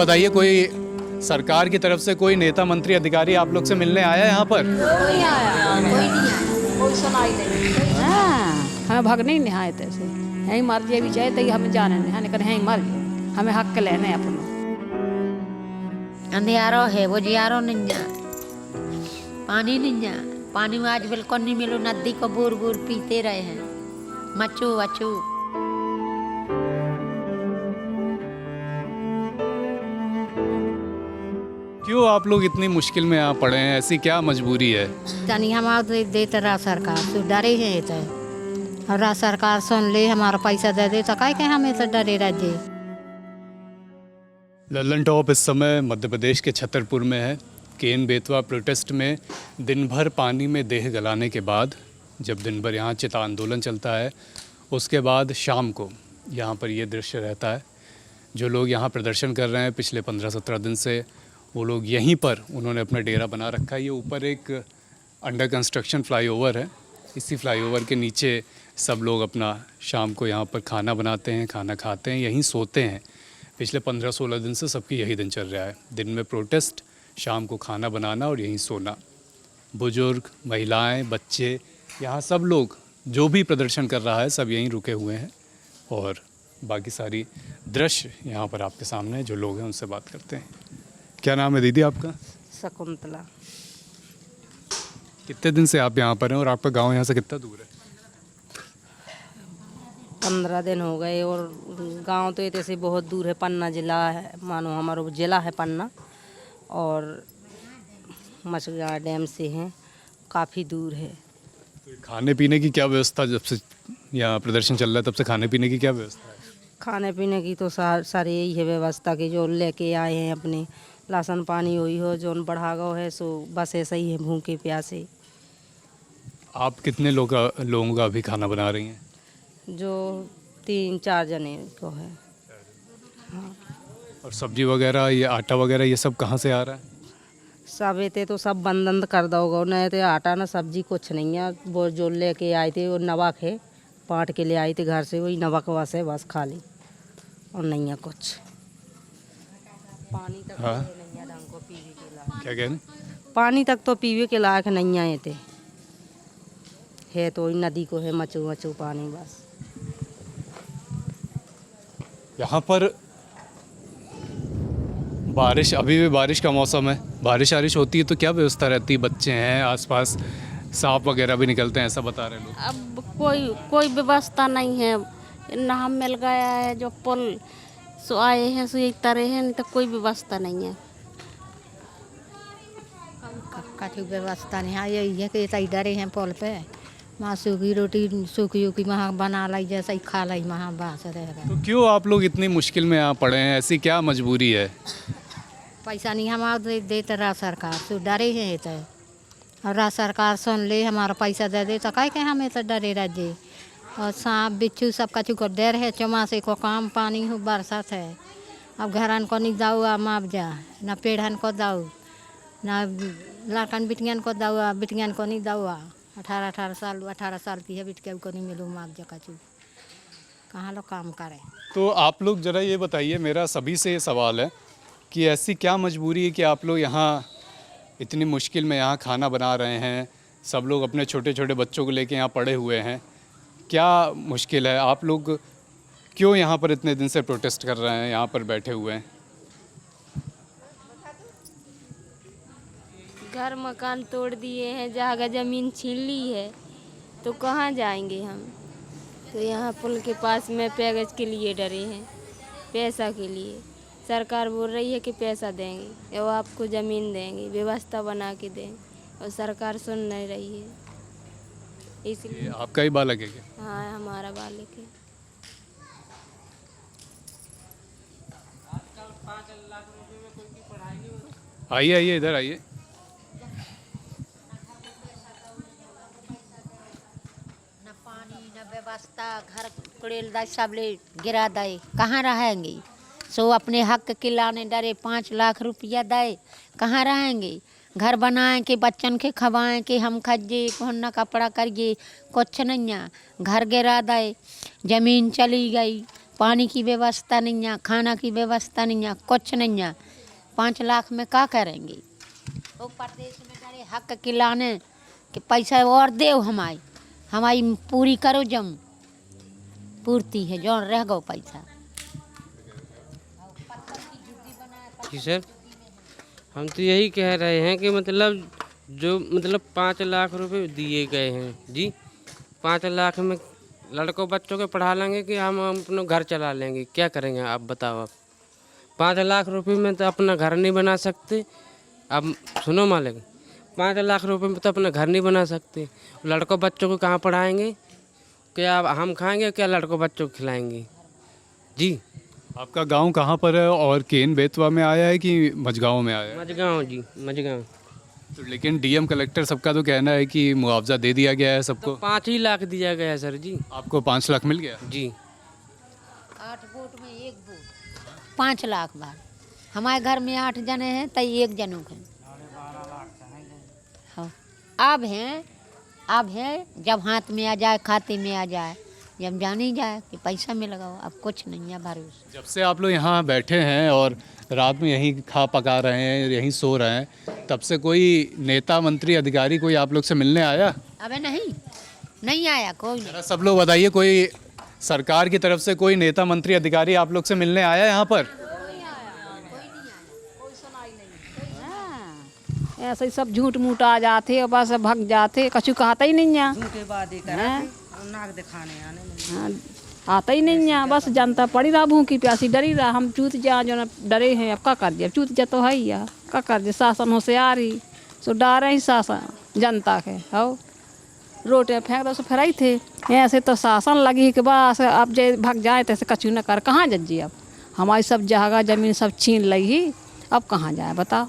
बताइए, कोई सरकार की तरफ से कोई नेता मंत्री अधिकारी आप लोग से मिलने आया है यहाँ पर? कोई आया, कोई नहीं आया, कोई सुनाई नहीं। हाँ, हमें भगने ही नहीं आए थे से यही मर जाए भी चाहे तो हमें जाने नहीं हमें करें यहीं मर जाए, हमें हक लेने अपनों। अंधियारो है वो जियारो नहीं जा, पानी नहीं जा, पानी में आज बिल्कुल नहीं मिलो, नदी को बूर बूर पीते रहे हैं, मचू वचू। क्यों आप लोग इतनी मुश्किल में यहाँ पड़े हैं? ऐसी क्या मजबूरी है? तनी हमारा देते रहा सरकार तो डरे हैं तो, और रहा सरकार सुन ले हमारा पैसा दे दे तो काहे के हमें तो डरे रह जे। लल्लन टॉप इस समय मध्य प्रदेश के छतरपुर में है। केन बेतवा प्रोटेस्ट में दिन भर पानी में देह गलाने के बाद, जब दिन भर यहाँ चिता आंदोलन चलता है, उसके बाद शाम को यहाँ पर ये दृश्य रहता है। जो लोग यहाँ प्रदर्शन कर रहे हैं पिछले 15-17 दिन से, वो लोग यहीं पर उन्होंने अपना डेरा बना रखा है। ये ऊपर एक अंडर कंस्ट्रक्शन फ्लाईओवर है। इसी फ्लाईओवर के नीचे सब लोग अपना शाम को यहाँ पर खाना बनाते हैं, खाना खाते हैं, यहीं सोते हैं। पिछले 15-16 दिन से सबकी यही दिन चल रहा है। दिन में प्रोटेस्ट, शाम को खाना बनाना और यहीं सोना। बुजुर्ग, महिलाएं, बच्चे, यहाँ सब लोग जो भी प्रदर्शन कर रहा है सब यहीं रुके हुए हैं। और बाकी सारी दृश्य यहाँ पर आपके सामने जो लोग हैं उनसे बात करते हैं। क्या नाम है दीदी आपका? शकुंतला। कितने दिन से आप यहाँ पर हैं और आपका गांव यहाँ से कितना दूर है? 15 दिन हो गए और गांव तो ये से बहुत दूर है, पन्ना जिला है, मानो हमारा जिला है पन्ना, और मछगा डैम से हैं, काफ़ी दूर है। तो खाने पीने की क्या व्यवस्था, जब से यहाँ प्रदर्शन चल रहा है तब से खाने पीने की क्या व्यवस्था है? खाने पीने की तो सारी यही है व्यवस्था की जो लेके आए हैं अपने, राशन पानी हुई हो जो बढ़ा गो है सो बस ऐसा ही है, भूखे प्यासे। आप कितने लोगों का अभी खाना बना रही हैं? जो 3-4 जने को है। हाँ, और सब्जी वगैरह, ये आटा वगैरह, ये सब कहाँ से आ रहा है? सब एते तो सब बंद कर दोगे, नहीं तो आटा ना सब्जी कुछ नहीं है। वो जो लेके आए थे वो नमक है, पाट के ले आए थे घर से, वही नमक बस है, बस खा ली और नहीं है कुछ। पानी तक हाँ? नहीं है ढंग को पीने के लायक। क्या कह रहे? पानी तक तो पीने के लायक नहीं आए थे, है तो वही नदी को है, मचू मचू पानी बस। यहाँ पर बारिश, अभी भी बारिश का मौसम है, बारिश होती है तो क्या व्यवस्था रहती है? बच्चे हैं आसपास, सांप वगैरह भी निकलते हैं, ऐसा बता रहे लोग। अब कोई व्यवस्था नहीं है। नाम मिल गया है जो पुल सो आए हैं सो एक तरह है, नहीं तो कोई व्यवस्था नहीं है। कछु व्यवस्था नहीं है, यही है कि ऐसा डरे हैं पुल पे, वहाँ सूखी रोटी सूखी उखी वहाँ बना लाई, जैसा ही खा लाई, वहाँ बास रह गए। तो क्यों आप लोग इतनी मुश्किल में यहाँ पड़े हैं? ऐसी क्या मजबूरी है? पैसा नहीं हमारा देते रहा सरकार तो डरे हैं तो, और रहा सरकार सुन ले हमारा पैसा दे दे तो काहे के हमें तो डरे रह जे। और सांप बिच्छू सब कछु को डर है, चौमासे को काम पानी हो बरसात है। अब घरन को नहीं दाऊ माप जा, ना पेड़न को दाऊ, ना लड़कन बिटियन को दाऊ, बिटियन को नहीं दाऊ। 18 साल की है बिटिया को नहीं मिलूँ माप जा, कछु कहाँ लोग काम करें। तो आप लोग ज़रा ये बताइए, मेरा सभी से ये सवाल है कि ऐसी क्या मजबूरी है कि आप लोग यहाँ इतनी मुश्किल में यहाँ खाना बना रहे हैं? सब लोग अपने छोटे छोटे बच्चों को लेके यहाँ पड़े हुए हैं, क्या मुश्किल है? आप लोग क्यों यहाँ पर इतने दिन से प्रोटेस्ट कर रहे हैं, यहाँ पर बैठे हुए हैं? घर मकान तोड़ दिए हैं, जगह ज़मीन छीन ली है, तो कहाँ जाएंगे हम? तो यहाँ पुल के पास में पैगज के लिए डरे हैं, पैसा के लिए। सरकार बोल रही है कि पैसा देंगे और आपको ज़मीन देंगे, व्यवस्था बना के देंगे, और सरकार सुन नहीं रही है, इसलिए। आपका ही बालक है क्या? हाँ, हमारा बालक है। आइए आइए, इधर आइए। न पानी न व्यवस्था, घर कुड़ेल दाई सब ले गिरा दाई, कहाँ रहेंगे? सो अपने हक के लाने डरे, 5 लाख रुपया दाए, कहाँ रहेंगे? घर बनाए के बच्चन के खवाएं के हम खजे कोहना कपड़ा करिए, कुछ नहीं है। घर गिरा दाए, ज़मीन चली गई, पानी की व्यवस्था नहीं है, खाना की व्यवस्था नहीं है, कुछ नहीं है। 5 लाख में क्या करेंगे? वो प्रदेश में डरे हक किलाने कि पैसा और दे हमारी पूरी करो, जम पूर्ति है जो रह गो पैसा। जी सर, हम तो यही कह रहे हैं कि मतलब 5 लाख रुपए दिए गए हैं जी। 5 लाख में लड़कों बच्चों को पढ़ा लेंगे कि हम अपना घर चला लेंगे? क्या करेंगे आप बताओ। आप 5 लाख रुपए में तो अपना घर नहीं बना सकते। अब सुनो मालिक, 5 लाख रुपए में तो अपना घर नहीं बना सकते। लड़कों बच्चों को कहाँ पढ़ाएंगे? क्या हम खाएंगे, क्या लड़कों बच्चों को खिलाएंगे जी? आपका गांव कहाँ पर है और केन बेतवा में आया है कि मझगांव में आया है? मझगांव जी, मझगांव। तो लेकिन डीएम कलेक्टर सबका तो कहना है कि मुआवजा दे दिया गया है सबको। 5 ही लाख दिया गया है सर जी। आपको 5 लाख मिल गया जी। 8 वोट में 1 वोट 5 लाख बार। हमारे घर में 8 जने हैं तो 1 जनों के हाँ। अब है जब हाथ में आ जाए, खाते में आ जाए, जब जान ही जाए कि पैसा में लगाओ। अब कुछ नहीं है भरोसा। जब से आप लोग यहाँ बैठे हैं और रात में यहीं खा पका रहे हैं, यहीं सो रहे हैं, तब से कोई नेता मंत्री अधिकारी कोई आप लोग से मिलने आया? अबे नहीं आया कोई नहीं। जरा सब लोग बताइए, कोई सरकार की तरफ से कोई नेता मंत्री अधिकारी आप लोग से मिलने आया यहाँ पर? ऐसे ही सब झूठ मूठ आ जाते और बस भग जाते, कछु कहता ही नहीं है। नाक दिखाने आने नहीं। हाँ, आता ही नहीं है। बस जनता पड़ी रहा भूखी प्यासी, डरी रहा। हम चूत जा जो न डरे हैं, अब क्या कर दिया? चूत जा तो है ही है, क्या कर दिया? शासन होशियारी सो डारे ही शासन जनता के हो। रोटे फेंक दो सो फिर थे ऐसे तो शासन लगी कि बस अब जे भग जाए तैसे कछु न कर। कहाँ जज्जी? अब हमारी सब जगह जमीन सब छीन ली ही, अब कहाँ जाए बताओ?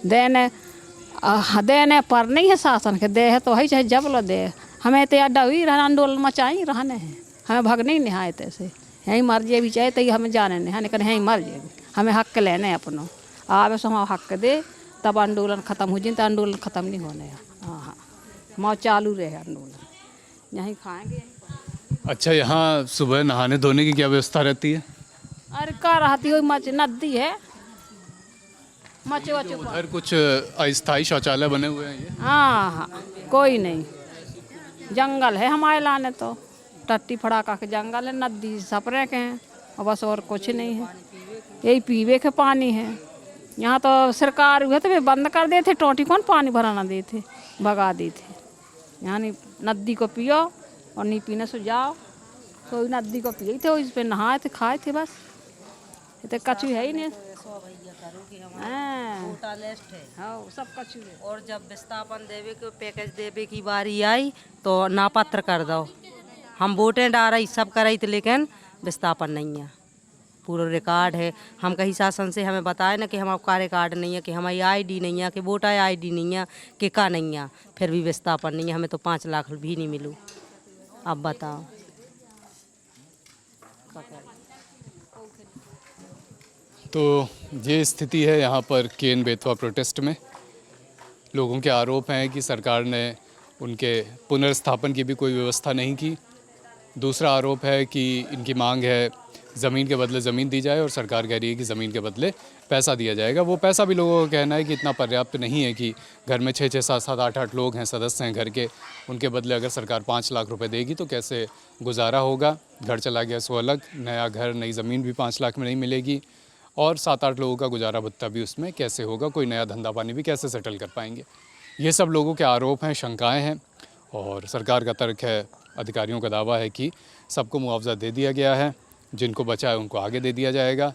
देने पर नहीं है शासन के, दे है तो है चाहे जब लो दे। हमें तो अड्डा हुई रहना, आंदोलन मचाई रहने हैं, हमें भग नहीं नहाए तैसे। यहीं मर जाए भी चाहे तो हमें जाने नहीं है, लेकिन यहीं मर जाए। हमें हक लेने अपनों आवे सो हम हक दे, तब आंदोलन ख़त्म हो जाए। तो आंदोलन ख़त्म नहीं होने। हाँ, मौत चालू रहे आंदोलन, यहीं खाएंगे। अच्छा, यहाँ सुबह नहाने धोने की क्या व्यवस्था रहती है? अरे क्या रहती हुई मच नदी है, मचे वचे उधर कुछ अस्थायी शौचालय बने हुए हैं ये? हाँ, कोई नहीं। जंगल है हमारे लाने तो, टट्टी फड़ाका के जंगल है, नदी सपरे के हैं और बस और कुछ नहीं है। यही पीवे के पानी है। यहाँ तो सरकार हुए तो वे बंद कर देते, टोटी कौन पानी भराना देते, भगा देते। यहाँ नहीं नदी को पियो और नहीं पीने से जाओ, तो नदी को पिए थे, इस पर नहाए थे, खाए थे, बस ये तो कछु है ही नहीं। हाँ, सब कछु है। और जब विस्थापन देवे के पैकेज देवे की बारी आई तो नापत्र कर दो। हम वोटें डाल सब कराई थे, लेकिन विस्थापन नहीं है। पूरा रिकॉर्ड है। हम कहीं शासन से हमें बताए ना कि हमारा रिकॉर्ड नहीं है, कि हमारी आईडी नहीं है, कि वोटर आईडी नहीं है, कि का नहीं है, फिर भी विस्थापन नहीं है। हमें तो 5 लाख भी नहीं मिलू। अब बताओ। तो ये स्थिति है यहाँ पर केन बेतवा प्रोटेस्ट में। लोगों के आरोप हैं कि सरकार ने उनके पुनर्स्थापन की भी कोई व्यवस्था नहीं की। दूसरा आरोप है कि इनकी मांग है ज़मीन के बदले ज़मीन दी जाए, और सरकार कह रही है कि ज़मीन के बदले पैसा दिया जाएगा। वो पैसा भी लोगों का कहना है कि इतना पर्याप्त नहीं है कि घर में 6-6, 7-7, 8-8 लोग हैं, सदस्य हैं घर के, उनके बदले अगर सरकार 5 लाख रुपए देगी तो कैसे गुजारा होगा। घर चला गया सो अलग, नया घर नई ज़मीन भी 5 लाख में नहीं मिलेगी, और 7-8 लोगों का गुजारा भत्ता भी उसमें कैसे होगा, कोई नया धंधा पानी भी कैसे सेटल कर पाएंगे। ये सब लोगों के आरोप हैं, शंकाएँ हैं, और सरकार का तर्क है, अधिकारियों का दावा है कि सबको मुआवजा दे दिया गया है, जिनको बचा है उनको आगे दे दिया जाएगा।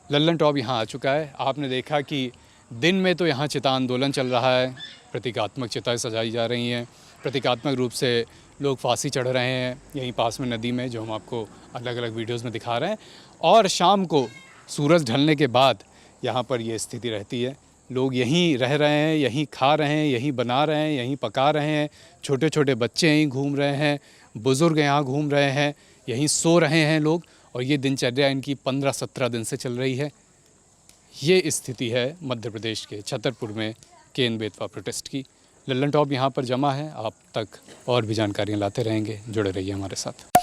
लल्लन टॉप यहाँ आ चुका है। आपने देखा कि दिन में तो यहाँ चिता आंदोलन चल रहा है, प्रतीकात्मक चिताएं सजाई जा रही हैं, प्रतीकात्मक रूप से लोग फांसी चढ़ रहे हैं यहीं पास में नदी में, जो हम आपको अलग अलग वीडियोस में दिखा रहे हैं। और शाम को सूरज ढलने के बाद यहाँ पर ये स्थिति रहती है। लोग यहीं रह रहे हैं, यहीं खा रहे हैं, यहीं बना रहे हैं, यहीं पका रहे हैं। छोटे छोटे बच्चे यहीं घूम रहे हैं, बुज़ुर्ग यहाँ घूम रहे हैं, यहीं सो रहे हैं लोग, और ये दिनचर्या इनकी 15-17 दिन से चल रही है। ये स्थिति है मध्य प्रदेश के छतरपुर में केन बेतवा प्रोटेस्ट की। लल्लन टॉप यहाँ पर जमा है। आप तक और भी जानकारियाँ लाते रहेंगे, जुड़े रहिए हमारे साथ।